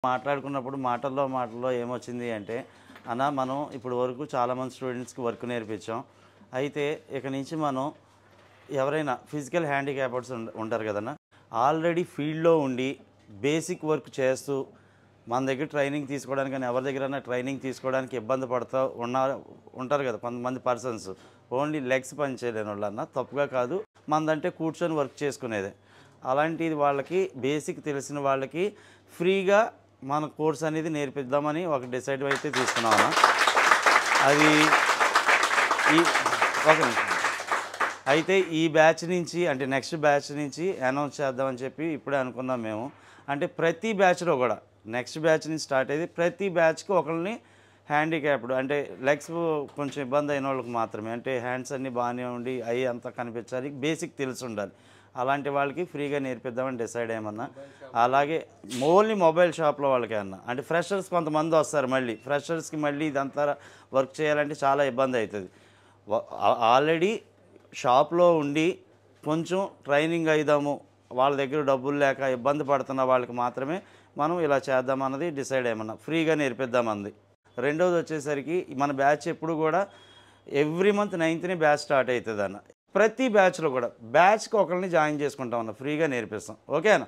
మాట్లాడుకున్నప్పుడు మాటల్లో ఏమొచ్చింది అంటే, అన్న మనం ఇప్పుడు వరకు చాలామంది స్టూడెంట్స్కి వర్క్ నేర్పించాం. అయితే ఇక నుంచి మనం ఎవరైనా ఫిజికల్ హ్యాండిక్యాప్డ్స్ ఉంటారు కదన్నా, ఆల్రెడీ ఫీల్డ్లో ఉండి బేసిక్ వర్క్ చేస్తూ మన దగ్గర ట్రైనింగ్ తీసుకోవడానికి కానీ ఎవరి దగ్గరైనా ట్రైనింగ్ తీసుకోవడానికి ఇబ్బంది పడుతూ ఉంటారు కదా కొంతమంది పర్సన్స్. ఓన్లీ లెగ్స్ పని చేయలేని వాళ్ళన్నా తప్పుగా కాదు, మనదంటే కూర్చొని వర్క్ చేసుకునేదే. అలాంటిది వాళ్ళకి బేసిక్ తెలిసిన వాళ్ళకి ఫ్రీగా మన కోర్స్ అనేది నేర్పిద్దామని ఒక డిసైడ్ అయితే తీసుకున్నామన్నా. అది ఒక నిమిషం. అయితే ఈ బ్యాచ్ నుంచి అంటే నెక్స్ట్ బ్యాచ్ నుంచి అనౌన్స్ చేద్దామని చెప్పి ఇప్పుడే అనుకున్నాం మేము. అంటే ప్రతి బ్యాచ్లో కూడా నెక్స్ట్ బ్యాచ్ నుంచి స్టార్ట్ అయ్యేది ప్రతి బ్యాచ్కి ఒకరిని హ్యాండిక్యాప్డ్ అంటే లెగ్స్ కొంచెం ఇబ్బంది అయిన వాళ్ళకి మాత్రమే, అంటే హ్యాండ్స్ అన్నీ బాగానే ఉండి అవి అంతా కనిపించాలి, బేసిక్ తెలిసి ఉండాలి, అలాంటి వాళ్ళకి ఫ్రీగా నేర్పిద్దామని డిసైడ్ అయ్యామన్నా. అలాగే ఓన్లీ మొబైల్ షాప్లో వాళ్ళకే అన్న, అంటే ఫ్రెషర్స్ కొంతమంది వస్తారు, మళ్ళీ ఫ్రెషర్స్కి మళ్ళీ ఇదంతా వర్క్ చేయాలంటే చాలా ఇబ్బంది అవుతుంది. ఆల్రెడీ షాప్లో ఉండి కొంచెం ట్రైనింగ్ అయిదాము, వాళ్ళ దగ్గర డబ్బులు లేక ఇబ్బంది పడుతున్న వాళ్ళకి మాత్రమే మనం ఇలా చేద్దామన్నది డిసైడ్ అయ్యామన్నా, ఫ్రీగా నేర్పిద్దామన్నది. రెండోది వచ్చేసరికి మన బ్యాచ్ ఎప్పుడు కూడా every month 9th batch start అవుతుంది అన్న. ప్రతి బ్యాచ్లో కూడా బ్యాచ్కి ఒకరిని జాయిన్ చేసుకుంటాం అన్న, ఫ్రీగా నేర్పిస్తాం. ఓకే అన్న.